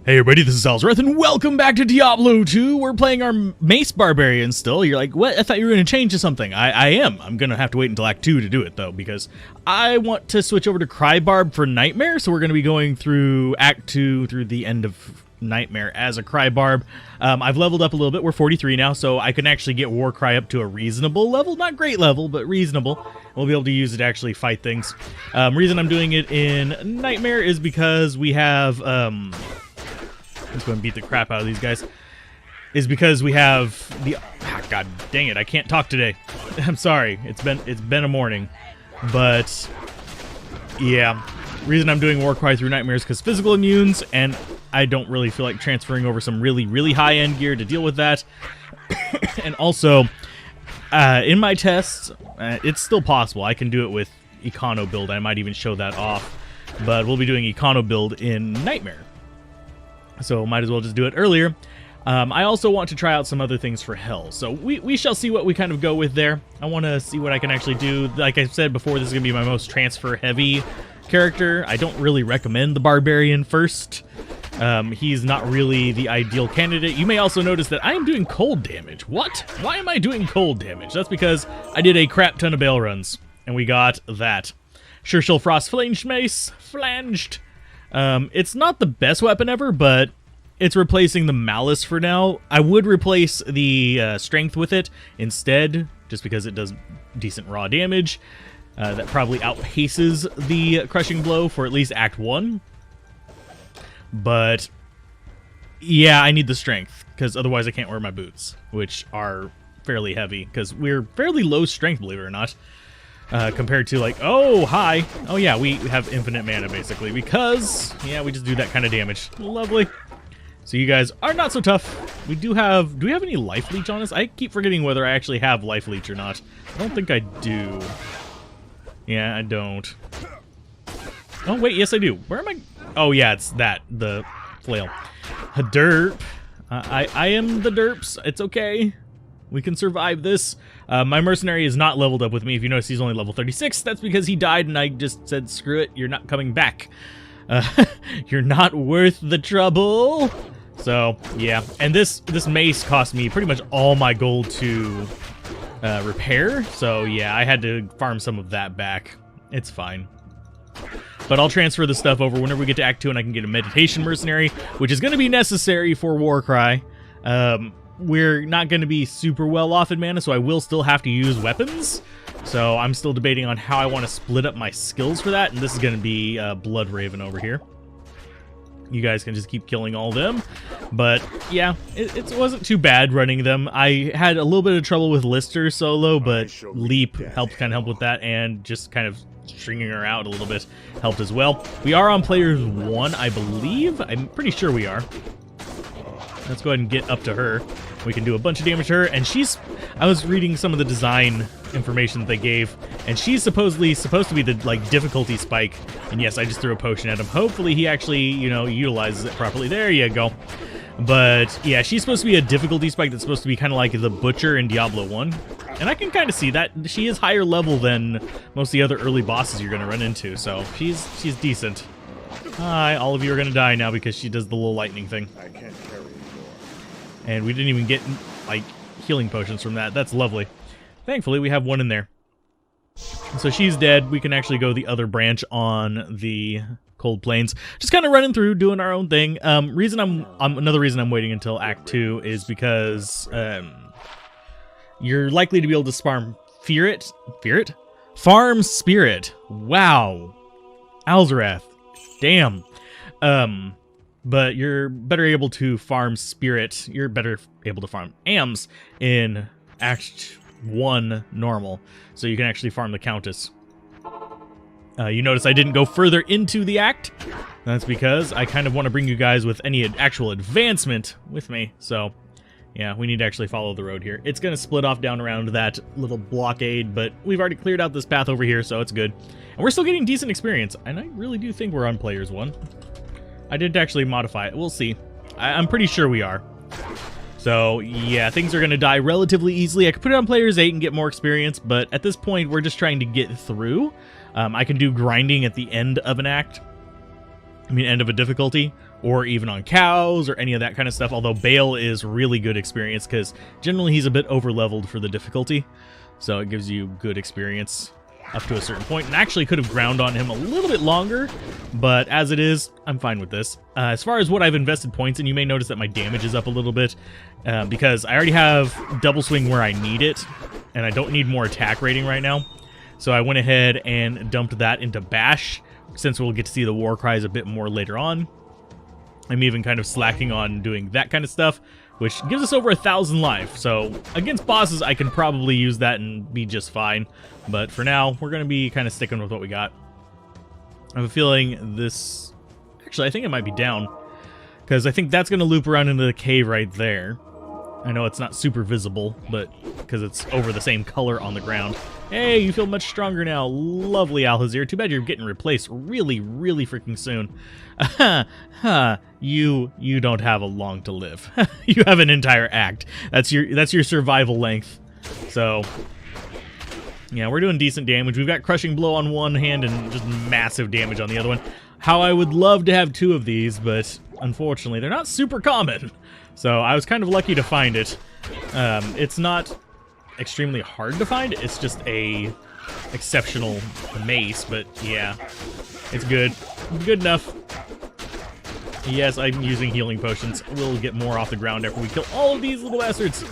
Hey everybody, this is Alzorath, and welcome back to Diablo 2. We're playing our Mace Barbarian still. You're like, what? I thought you were going to change to something. I am. I'm going to have to wait until Act 2 to do it, though, because I want to switch over to Crybarb for Nightmare, so we're going to be going through Act 2 through the end of Nightmare as a Crybarb. I've leveled up a little bit. We're 43 now, so I can actually get Warcry up to a reasonable level. Not great level, but reasonable. We'll be able to use it to actually fight things. Reason I'm doing it in Nightmare is because we have... let's go and beat the crap out of these guys. Is because we have the God dang it, I can't talk today. I'm sorry. It's been a morning. But yeah. Reason I'm doing Warcry through Nightmare is because physical immunes, and I don't really feel like transferring over some really high end gear to deal with that. And also, in my tests, it's still possible. I can do it with Econo build. I might even show that off. But we'll be doing Econo build in Nightmare. So might as well just do it earlier. I also want to try out some other things for Hell. So we shall see what we kind of go with there. I want to see what I can actually do. Like I said before, this is going to be my most transfer-heavy character. I don't really recommend the Barbarian first. He's not really the ideal candidate. You may also notice that I am doing cold damage. What? Why am I doing cold damage? That's because I did a crap ton of bail runs, and we got that. Sure Frost Flanged Mace. Flanged. It's not the best weapon ever, but it's replacing the Malice for now. I would replace the Strength with it instead, just because it does decent raw damage. That probably outpaces the Crushing Blow for at least Act 1. But yeah, I need the Strength, because otherwise I can't wear my boots, which are fairly heavy, because we're fairly low strength, believe it or not. Compared to like, oh, hi. Oh yeah, we have infinite mana basically because, yeah, we just do that kind of damage. Lovely. So you guys are not so tough. Do we have any life leech on us? I keep forgetting whether I actually have life leech or not. I don't think I do. Yeah, I don't. Oh wait, yes I do. Where am I? Oh yeah, it's that, the flail. Derp. I am the derps. It's okay. We can survive this. My mercenary is not leveled up with me. If you notice, he's only level 36. That's because he died, and I just said, screw it, you're not coming back. You're not worth the trouble. So, yeah. And this mace cost me pretty much all my gold to repair. So, yeah, I had to farm some of that back. It's fine. But I'll transfer the stuff over whenever we get to Act 2, and I can get a meditation mercenary, which is going to be necessary for Warcry. We're not going to be super well off in mana, so I will still have to use weapons. So I'm still debating on how I want to split up my skills for that, and this is going to be Blood Raven over here. You guys can just keep killing all them. But yeah, it wasn't too bad running them. I had a little bit of trouble with Lister solo, but Leap helped with that, and just kind of stringing her out a little bit helped as well. We are on players 1, I believe. I'm pretty sure we are. Let's go ahead and get up to her. We can do a bunch of damage to her, and I was reading some of the design information that they gave, and she's supposedly supposed to be the, like, difficulty spike. And yes, I just threw a potion at him. Hopefully he actually, you know, utilizes it properly. There you go. But yeah, she's supposed to be a difficulty spike that's supposed to be kind of like the Butcher in Diablo 1. And I can kind of see that. She is higher level than most of the other early bosses you're going to run into, so she's decent. Hi, all of you are going to die now because she does the little lightning thing. I can't carry anymore. And we didn't even get, like, healing potions from that. That's lovely. Thankfully, we have one in there. So she's dead. We can actually go the other branch on the Cold Plains. Just kind of running through, doing our own thing. Another reason I'm waiting until Act 2 is because you're likely to be able to farm Farm Spirit. Wow. Alzorath. Damn. But you're better able to farm Spirit. You're better able to farm AMs in Act 1 normal. So you can actually farm the Countess. You notice I didn't go further into the act. That's because I kind of want to bring you guys with any actual advancement with me. So, yeah, we need to actually follow the road here. It's going to split off down around that little blockade, but we've already cleared out this path over here, so it's good. And we're still getting decent experience, and I really do think we're on players 1. I didn't actually modify it. We'll see. I'm pretty sure we are. So, yeah, things are going to die relatively easily. I could put it on players 8 and get more experience, but at this point, we're just trying to get through. I can do grinding at the end of an act. I mean, end of a difficulty. or even on cows or any of that kind of stuff, although Bale is really good experience because generally he's a bit over-leveled for the difficulty, so it gives you good experience up to a certain point, and actually could have ground on him a little bit longer, but as it is, I'm fine with this. As far as what I've invested points in, you may notice that my damage is up a little bit, because I already have double swing where I need it, and I don't need more attack rating right now, so I went ahead and dumped that into Bash, since we'll get to see the war cries a bit more later on. I'm even kind of slacking on doing that kind of stuff, which gives us over 1,000 life. So against bosses, I can probably use that and be just fine. But for now, we're going to be kind of sticking with what we got. I have a feeling this... Actually, I think it might be down, because I think that's going to loop around into the cave right there. I know it's not super visible, but because it's over the same color on the ground. Hey, you feel much stronger now. Lovely, Alhazir. Too bad you're getting replaced really, really freaking soon. You don't have a long to live. You have an entire act. That's your survival length. So, yeah, we're doing decent damage. We've got Crushing Blow on one hand and just massive damage on the other one. How I would love to have 2 of these, but unfortunately, they're not super common. So I was kind of lucky to find it. It's not extremely hard to find. It's just a exceptional mace, but yeah, it's good. Good enough. Yes, I'm using healing potions. We'll get more off the ground after we kill all of these little bastards.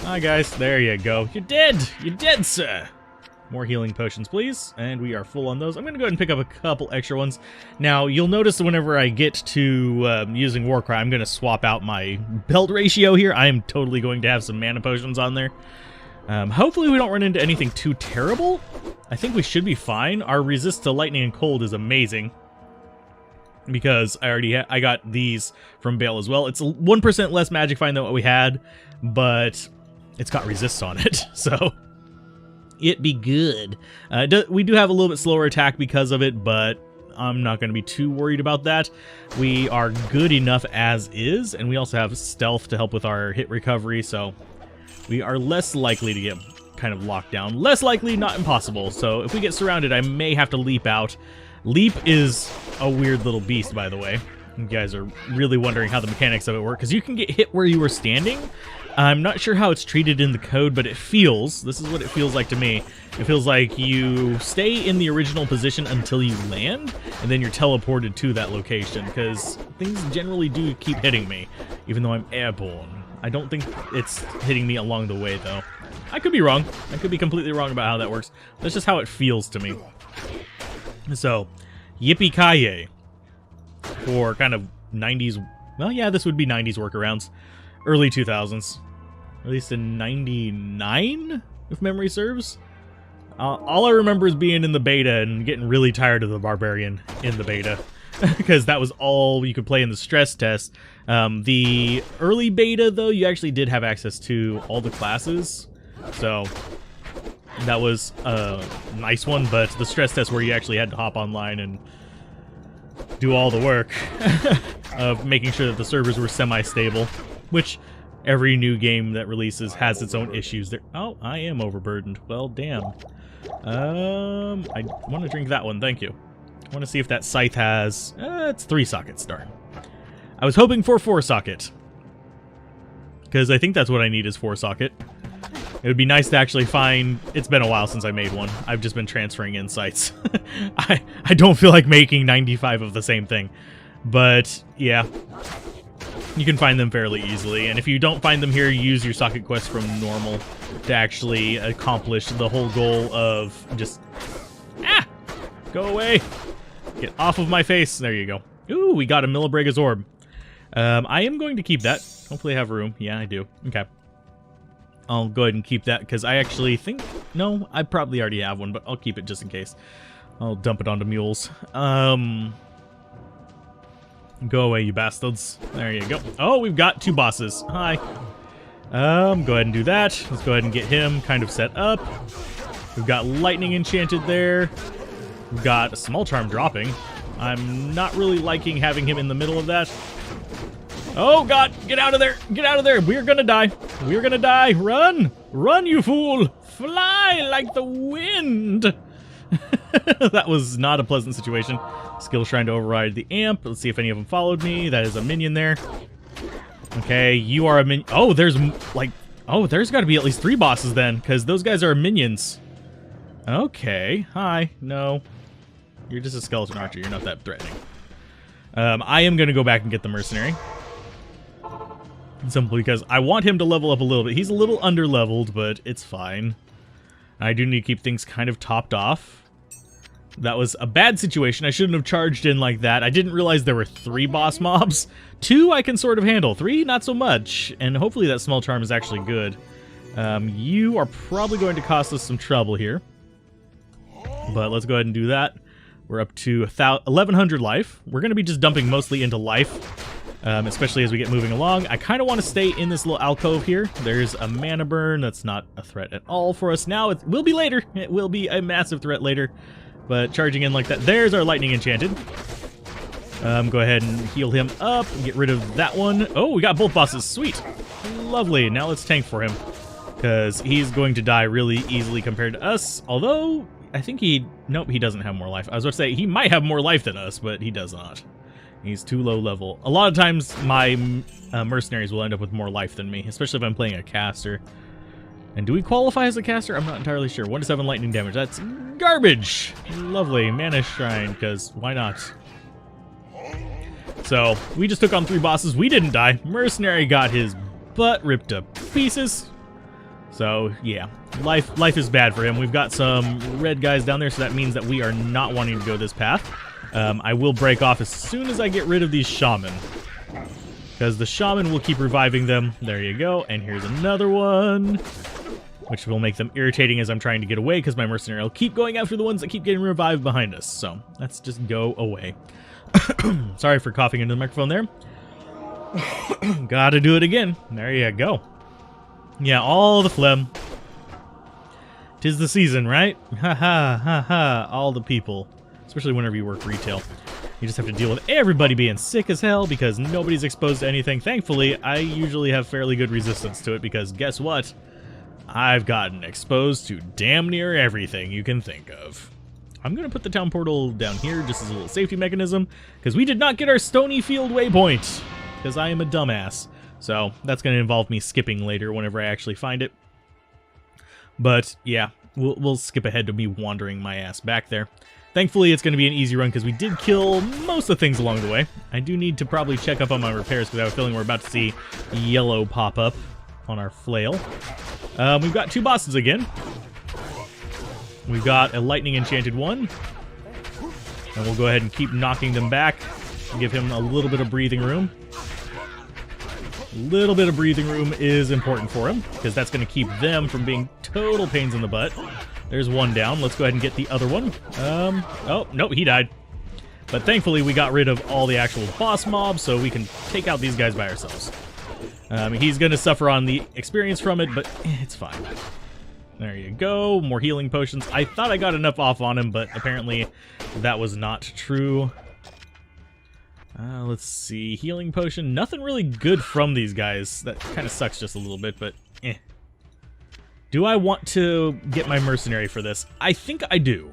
Hi, guys. There you go. You're dead. You're dead, sir. More healing potions, please. And we are full on those. I'm going to go ahead and pick up a couple extra ones. Now, you'll notice that whenever I get to using Warcry, I'm going to swap out my belt ratio here. I am totally going to have some mana potions on there. Hopefully we don't run into anything too terrible. I think we should be fine. Our resist to lightning and cold is amazing, because I got these from Bale as well. It's 1% less magic find than what we had, but it's got resist on it, so it be good. We do have a little bit slower attack because of it, but I'm not going to be too worried about that. We are good enough as is, and we also have stealth to help with our hit recovery, so we are less likely to get kind of locked down. Less likely, not impossible. So if we get surrounded, I may have to leap out. Leap is a weird little beast, by the way. You guys are really wondering how the mechanics of it work, because you can get hit where you were standing. I'm not sure how it's treated in the code, but it feels, this is what it feels like to me. It feels like you stay in the original position until you land, and then you're teleported to that location, because things generally do keep hitting me, even though I'm airborne. I don't think it's hitting me along the way, though. I could be wrong. I could be completely wrong about how that works. That's just how it feels to me. So, yippee-ki-yay. For kind of 90s... Well, yeah, this would be 90s workarounds. Early 2000s. At least in 99, if memory serves. All I remember is being in the beta and getting really tired of the Barbarian in the beta. Because that was all you could play in the stress test. The early beta, though, you actually did have access to all the classes. So that was a nice one, but the stress test where you actually had to hop online and do all the work of making sure that the servers were semi-stable, which every new game that releases has its own issues. There. Oh, I am overburdened. Well, damn. I want to drink that one, thank you. I want to see if that scythe has... it's 3 sockets, darn. I was hoping for 4 socket, because I think that's what I need is 4 socket. It would be nice to actually find... It's been a while since I made one. I've just been transferring insights. I don't feel like making 95 of the same thing. But, yeah. You can find them fairly easily. And if you don't find them here, use your socket quest from normal to actually accomplish the whole goal of just... Ah! Go away! Get off of my face. There you go. Ooh, we got a Millibrega's Orb. I am going to keep that. Hopefully I have room. Yeah, I do. Okay. I'll go ahead and keep that, because I actually think... No, I probably already have one, but I'll keep it just in case. I'll dump it onto mules. Go away, you bastards. There you go. Oh, we've got 2 bosses. Hi. Go ahead and do that. Let's go ahead and get him kind of set up. We've got lightning enchanted there. We've got a small charm dropping. I'm not really liking having him in the middle of that. Oh, God! Get out of there! Get out of there! We're gonna die! We're gonna die! Run! Run, you fool! Fly like the wind! That was not a pleasant situation. Skill's trying to override the amp. Let's see if any of them followed me. That is a minion there. Okay, you are a minion. Oh, there's like... Oh, there's got to be at least 3 bosses then, because those guys are minions. Okay, hi. No. You're just a skeleton archer. You're not that threatening. I am going to go back and get the mercenary. Simply because I want him to level up a little bit. He's a little under-leveled, but it's fine. I do need to keep things kind of topped off. That was a bad situation. I shouldn't have charged in like that. I didn't realize there were 3 boss mobs. 2 I can sort of handle. 3, not so much. And hopefully that small charm is actually good. You are probably going to cost us some trouble here. But let's go ahead and do that. We're up to 1,100 life. We're going to be just dumping mostly into life. Especially as we get moving along. I kind of want to stay in this little alcove here. There's a mana burn. That's not a threat at all for us now. It will be later. It will be a massive threat later. But charging in like that. There's our lightning enchanted. Go ahead and heal him up. Get rid of that one. Oh, we got both bosses. Sweet. Lovely. Now let's tank for him. Because he's going to die really easily compared to us. Although, I think he... Nope, he doesn't have more life. I was about to say, he might have more life than us, but he does not. He's too low level. A lot of times, my mercenaries will end up with more life than me, especially if I'm playing a caster. And do we qualify as a caster? I'm not entirely sure. 1 to 7 lightning damage. That's garbage. Lovely. Mana Shrine, because why not? So, we just took on 3 bosses. We didn't die. Mercenary got his butt ripped to pieces. So, yeah. Life is bad for him. We've got some red guys down there, so that means that we are not wanting to go this path. I will break off as soon as I get rid of these shaman. Because the shaman will keep reviving them. There you go. And here's another one. Which will make them irritating as I'm trying to get away, because my mercenary will keep going after the ones that keep getting revived behind us. So, let's just go away. Sorry for coughing into the microphone there. Gotta do it again. There you go. Yeah, all the phlegm. 'Tis the season, right? Ha ha ha ha. All the people. Especially whenever you work retail. You just have to deal with everybody being sick as hell because nobody's exposed to anything. Thankfully, I usually have fairly good resistance to it because guess what? I've gotten exposed to damn near everything you can think of. I'm going to put the town portal down here just as a little safety mechanism because we did not get our Stony Field waypoint because I am a dumbass. So that's going to involve me skipping later whenever I actually find it. But yeah, we'll skip ahead to me wandering my ass back there. Thankfully, it's going to be an easy run because we did kill most of the things along the way. I do need to probably check up on my repairs because I have a feeling we're about to see yellow pop up on our flail. We've got 2 bosses again. We've got a lightning enchanted one. And we'll go ahead and keep knocking them back. Give him a little bit of breathing room. A little bit of breathing room is important for him because that's going to keep them from being total pains in the butt. There's one down. Let's go ahead and get the other one. Oh, nope, he died. But thankfully, we got rid of all the actual boss mobs, so we can take out these guys by ourselves. He's going to suffer on the experience from it, but it's fine. There you go. More healing potions. I thought I got enough off on him, but apparently that was not true. Let's see. Healing potion. Nothing really good from these guys. That kind of sucks just a little bit, but eh. Do I want to get my mercenary for this? I think I do.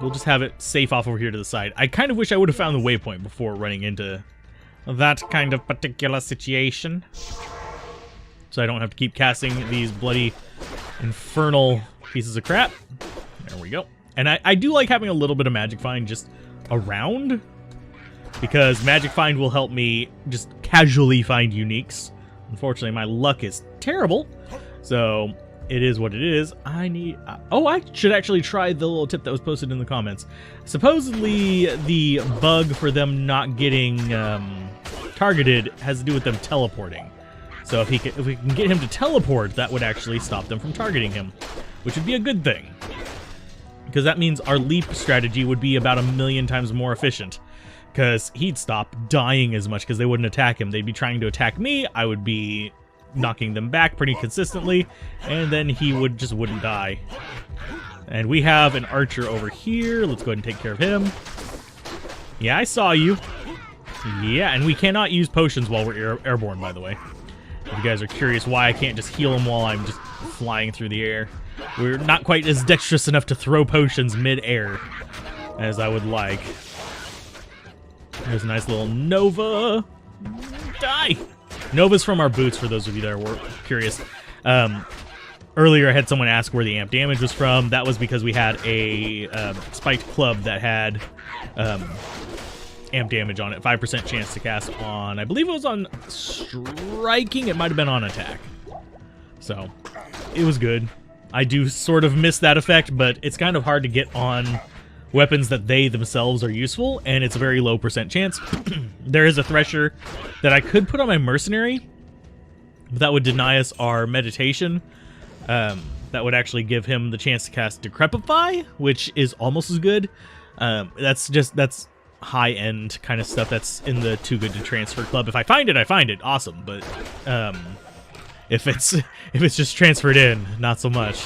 We'll just have it safe off over here to the side. I kind of wish I would have found the waypoint before running into that kind of particular situation. So I don't have to keep casting these bloody infernal pieces of crap. There we go. And I do like having a little bit of Magic Find just around. Because Magic Find will help me just casually find uniques. Unfortunately, my luck is terrible, so it is what it is. I should actually try the little tip that was posted in the comments. Supposedly, the bug for them not getting targeted has to do with them teleporting. So if we can get him to teleport, that would actually stop them from targeting him, which would be a good thing. Because that means our leap strategy would be about 1,000,000 times more efficient. Because he'd stop dying as much because they wouldn't attack him. They'd be trying to attack me. I would be knocking them back pretty consistently. And then he wouldn't die. And we have an archer over here. Let's go ahead and take care of him. Yeah, I saw you. Yeah, and we cannot use potions while we're airborne, by the way. If you guys are curious why I can't just heal him while I'm just flying through the air. We're not quite as dexterous enough to throw potions mid-air as I would like. There's a nice little Nova. Die! Nova's from our boots, for those of you that are curious. Earlier I had someone ask where the amp damage was from. That was because we had a spiked club that had amp damage on it. 5% chance to cast on, I believe it was on striking. It might have been on attack. So, it was good. I do sort of miss that effect, but it's kind of hard to get on weapons that they themselves are useful, and it's a very low percent chance. There is a Thresher that I could put on my Mercenary, but that would deny us our meditation. That would actually give him the chance to cast Decrepify, which is almost as good. That's high-end kind of stuff that's in the Too Good to Transfer club. If I find it, I find it. Awesome. But if it's just transferred in, not so much.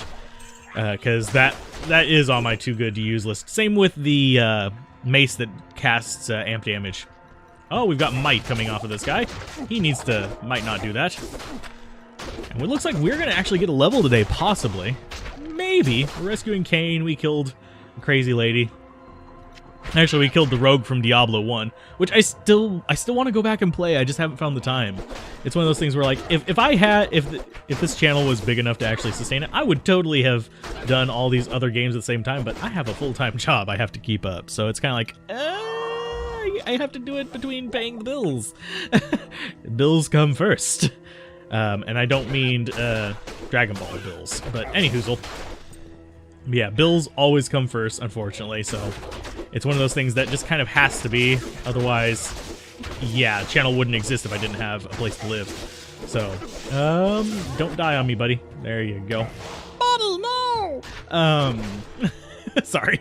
Because that is on my Too Good to Use list. Same with the mace that casts amp damage. Oh, we've got Might coming off of this guy. He needs to might not do that. And it looks like we're going to actually get a level today, possibly. Maybe. We're rescuing Cain. We killed a crazy lady. Actually, we killed the rogue from Diablo 1, which I still want to go back and play. I just haven't found the time. It's one of those things where, like, if this channel was big enough to actually sustain it, I would totally have done all these other games at the same time, but I have a full-time job I have to keep up, so it's kind of like, I have to do it between paying the bills. Bills come first. And I don't mean Dragon Ball bills, but anywhoozle. Yeah, bills always come first, unfortunately, so it's one of those things that just kind of has to be. Otherwise, yeah, the channel wouldn't exist if I didn't have a place to live. So, don't die on me, buddy. There you go. Buddy, no! Sorry.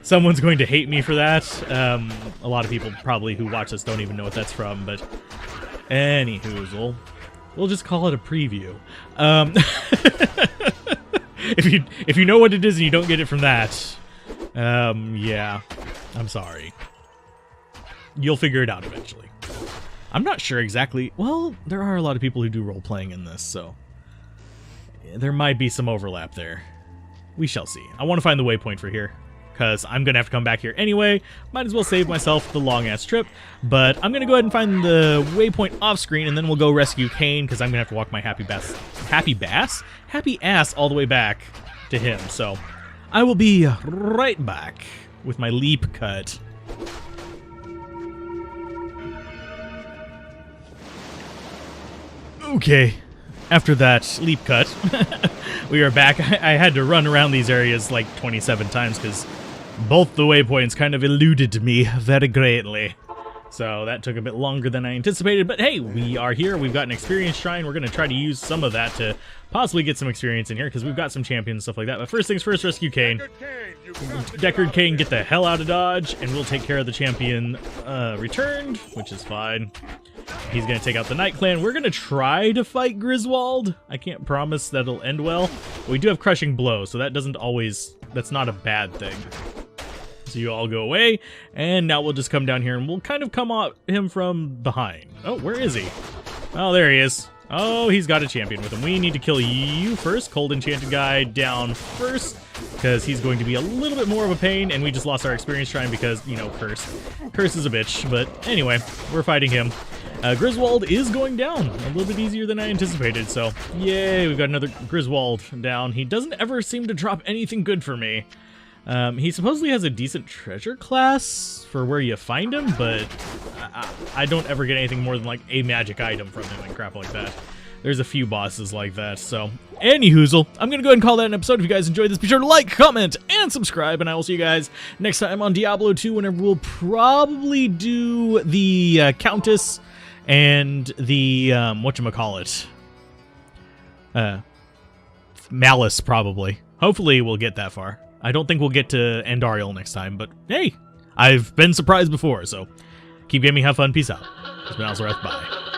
Someone's going to hate me for that. A lot of people probably who watch this don't even know what that's from, but anywhoozle. We'll just call it a preview. If you know what it is and you don't get it from that, yeah, I'm sorry. You'll figure it out eventually. I'm not sure exactly. Well, there are a lot of people who do role-playing in this, so there might be some overlap there. We shall see. I want to find the waypoint for here, because I'm going to have to come back here anyway. Might as well save myself the long-ass trip. But I'm going to go ahead and find the waypoint off-screen, and then we'll go rescue Cain, because I'm going to have to walk my happy ass all the way back to him. So I will be right back with my leap cut. Okay. After that leap cut, we are back. I had to run around these areas like 27 times because both the waypoints kind of eluded me very greatly. So that took a bit longer than I anticipated, but hey, we are here. We've got an experience shrine. We're going to try to use some of that to possibly get some experience in here because we've got some champions and stuff like that. But first things first, rescue Cain. Deckard Cain, get the hell out of Dodge, and we'll take care of the champion returned, which is fine. He's going to take out the Night Clan. We're going to try to fight Griswold. I can't promise that'll end well. We do have Crushing Blow, so that doesn't always... That's not a bad thing. So you all go away, and now we'll just come down here, and we'll kind of come at him from behind. Oh, where is he? Oh, there he is. Oh, he's got a champion with him. We need to kill you first. Cold Enchanted guy down first, because he's going to be a little bit more of a pain, and we just lost our experience shrine because, you know, Curse. Curse is a bitch, but anyway, we're fighting him. Griswold is going down a little bit easier than I anticipated, so yay, we've got another Griswold down. He doesn't ever seem to drop anything good for me. He supposedly has a decent treasure class for where you find him, but I don't ever get anything more than like a magic item from him and crap like that. There's a few bosses like that, so anywhoozle, I'm going to go ahead and call that an episode. If you guys enjoyed this, be sure to like, comment, and subscribe, and I will see you guys next time on Diablo 2, whenever we'll probably do the Countess and the, whatchamacallit, Malice, probably. Hopefully we'll get that far. I don't think we'll get to Andariel next time, but hey, I've been surprised before, so keep gaming, have fun, peace out. It's been Alzorath, bye.